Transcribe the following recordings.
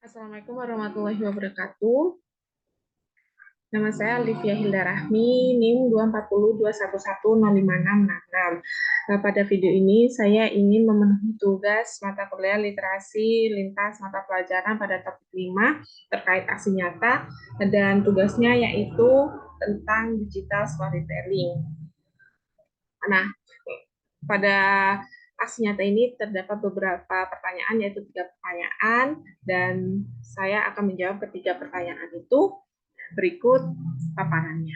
Assalamualaikum warahmatullahi wabarakatuh. Nama saya Olivia Hilda Rahmi, NIM 24021105666. Pada video ini saya ingin memenuhi tugas mata kuliah literasi lintas mata pelajaran pada topik 5 terkait aksi nyata, dan tugasnya yaitu tentang digital storytelling. Nah, pada aksi nyata ini terdapat beberapa pertanyaan, yaitu 3 pertanyaan, dan saya akan menjawab ketiga pertanyaan itu. Berikut paparannya.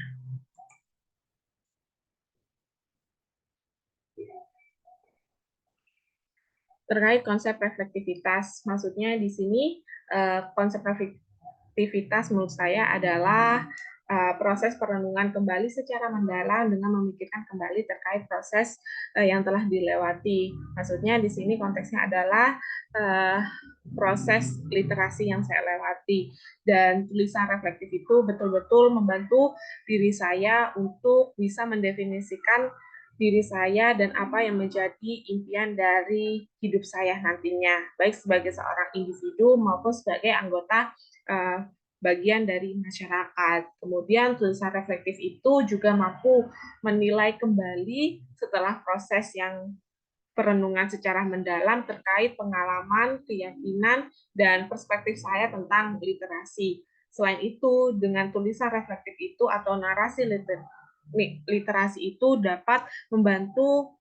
Terkait konsep reflektivitas, maksudnya di sini konsep reflektivitas menurut saya adalah proses perenungan kembali secara mendalam dengan memikirkan kembali terkait proses yang telah dilewati. Maksudnya di sini konteksnya adalah proses literasi yang saya lewati, dan tulisan reflektif itu betul-betul membantu diri saya untuk bisa mendefinisikan diri saya dan apa yang menjadi impian dari hidup saya nantinya, baik sebagai seorang individu maupun sebagai anggota bagian dari masyarakat. Kemudian tulisan reflektif itu juga mampu menilai kembali setelah proses yang perenungan secara mendalam terkait pengalaman, keyakinan, dan perspektif saya tentang literasi. Selain itu, dengan tulisan reflektif itu atau narasi literasi itu dapat membantu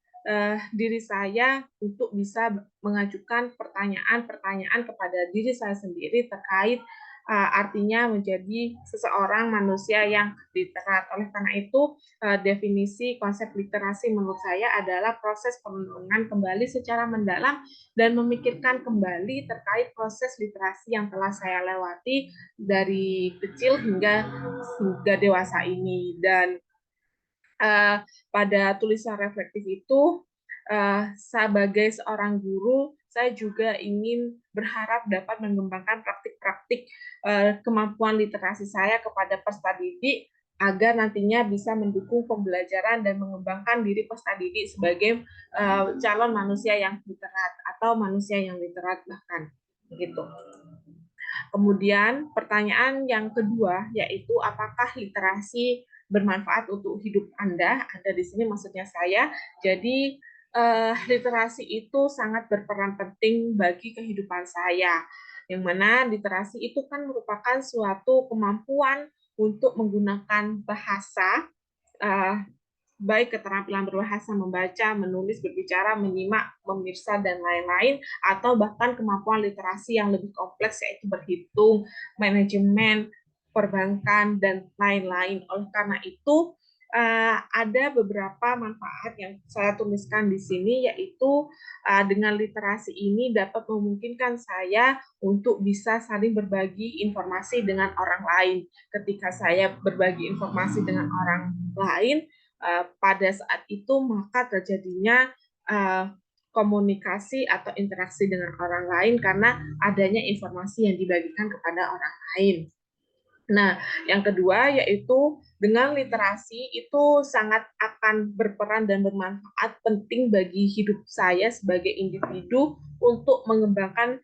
diri saya untuk bisa mengajukan pertanyaan-pertanyaan kepada diri saya sendiri terkait artinya menjadi seseorang manusia yang literat. Oleh karena itu, definisi konsep literasi menurut saya adalah proses perenungan kembali secara mendalam dan memikirkan kembali terkait proses literasi yang telah saya lewati dari kecil hingga dewasa ini. Dan pada tulisan reflektif itu, sebagai seorang guru, saya juga ingin berharap dapat mengembangkan praktik-praktik kemampuan literasi saya kepada peserta didik agar nantinya bisa mendukung pembelajaran dan mengembangkan diri peserta didik sebagai calon manusia yang literat atau manusia yang literat bahkan begitu. Kemudian pertanyaan yang kedua yaitu apakah literasi bermanfaat untuk hidup Anda? Anda di sini maksudnya saya. Jadi literasi itu sangat berperan penting bagi kehidupan saya. Yang mana literasi itu kan merupakan suatu kemampuan untuk menggunakan bahasa, baik keterampilan berbahasa, membaca, menulis, berbicara, menyimak, memirsa, dan lain-lain, atau bahkan kemampuan literasi yang lebih kompleks, yaitu berhitung, manajemen, perbankan, dan lain-lain. Oleh karena itu, ada beberapa manfaat yang saya tuliskan di sini, yaitu dengan literasi ini dapat memungkinkan saya untuk bisa saling berbagi informasi dengan orang lain. Ketika saya berbagi informasi dengan orang lain, pada saat itu maka terjadinya komunikasi atau interaksi dengan orang lain karena adanya informasi yang dibagikan kepada orang lain. Nah, yang kedua yaitu dengan literasi itu sangat akan berperan dan bermanfaat penting bagi hidup saya sebagai individu untuk mengembangkan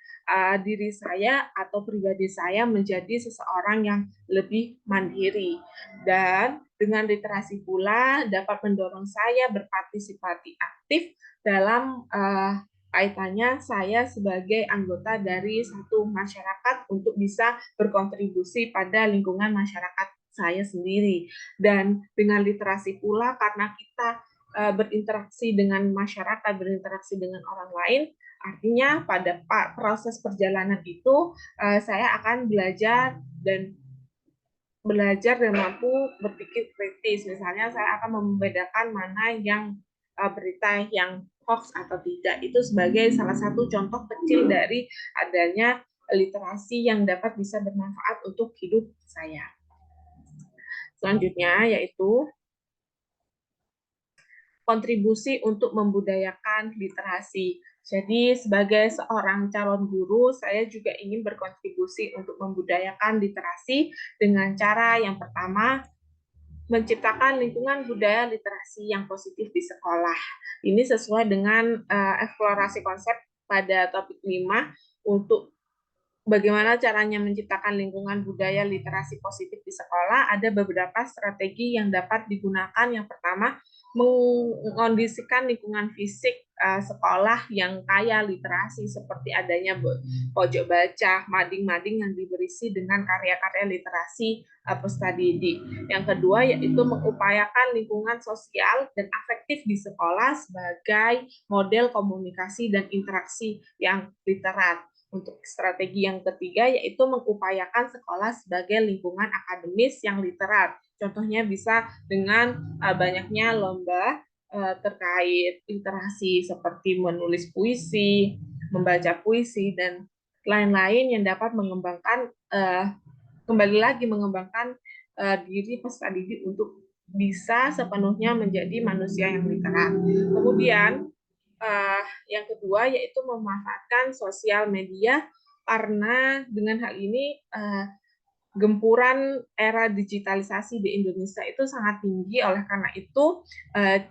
diri saya atau pribadi saya menjadi seseorang yang lebih mandiri. Dan dengan literasi pula dapat mendorong saya berpartisipasi aktif dalam kaitannya saya sebagai anggota dari satu masyarakat untuk bisa berkontribusi pada lingkungan masyarakat saya sendiri. Dan dengan literasi pula karena kita berinteraksi dengan masyarakat, berinteraksi dengan orang lain, artinya pada proses perjalanan itu saya akan belajar dan mampu berpikir kritis. Misalnya saya akan membedakan mana yang berita yang hoax atau tidak. Itu sebagai salah satu contoh kecil dari adanya literasi yang dapat bisa bermanfaat untuk hidup saya. Selanjutnya yaitu kontribusi untuk membudayakan literasi. Jadi sebagai seorang calon guru, saya juga ingin berkontribusi untuk membudayakan literasi dengan cara yang pertama, menciptakan lingkungan budaya literasi yang positif di sekolah. Ini sesuai dengan eksplorasi konsep pada topik 5 untuk bagaimana caranya menciptakan lingkungan budaya literasi positif di sekolah, ada beberapa strategi yang dapat digunakan. Yang pertama, mengkondisikan lingkungan fisik sekolah yang kaya literasi, seperti adanya pojok baca, mading-mading yang diberisi dengan karya-karya literasi peserta didik. Yang kedua, yaitu mengupayakan lingkungan sosial dan afektif di sekolah sebagai model komunikasi dan interaksi yang literat. Untuk strategi yang ketiga, yaitu mengupayakan sekolah sebagai lingkungan akademis yang literat. Contohnya bisa dengan banyaknya lomba terkait literasi seperti menulis puisi, membaca puisi, dan lain-lain yang dapat mengembangkan, kembali lagi mengembangkan diri peserta didik untuk bisa sepenuhnya menjadi manusia yang literat. Kemudian yang kedua yaitu memanfaatkan sosial media, karena dengan hal ini gempuran era digitalisasi di Indonesia itu sangat tinggi. Oleh karena itu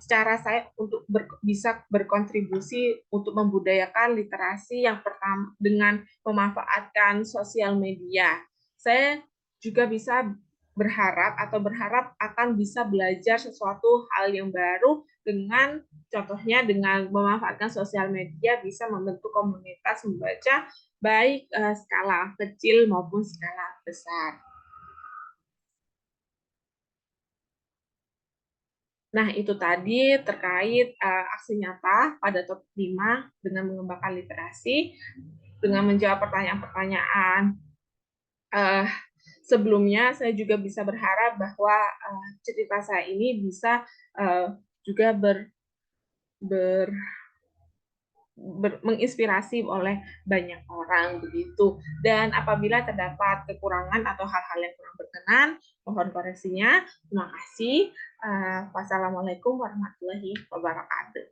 cara saya untuk bisa berkontribusi untuk membudayakan literasi yang pertama dengan memanfaatkan sosial media. Saya juga bisa berharap akan bisa belajar sesuatu hal yang baru dengan contohnya dengan memanfaatkan sosial media bisa membentuk komunitas membaca baik skala kecil maupun skala besar. Nah, itu tadi terkait aksi nyata pada topik 5 dengan mengembangkan literasi, dengan menjawab pertanyaan-pertanyaan sebelumnya. Saya juga bisa berharap bahwa cerita saya ini bisa juga menginspirasi oleh banyak orang begitu. Dan apabila terdapat kekurangan atau hal-hal yang kurang berkenan, mohon koreksinya. Terima kasih. Wassalamualaikum warahmatullahi wabarakatuh.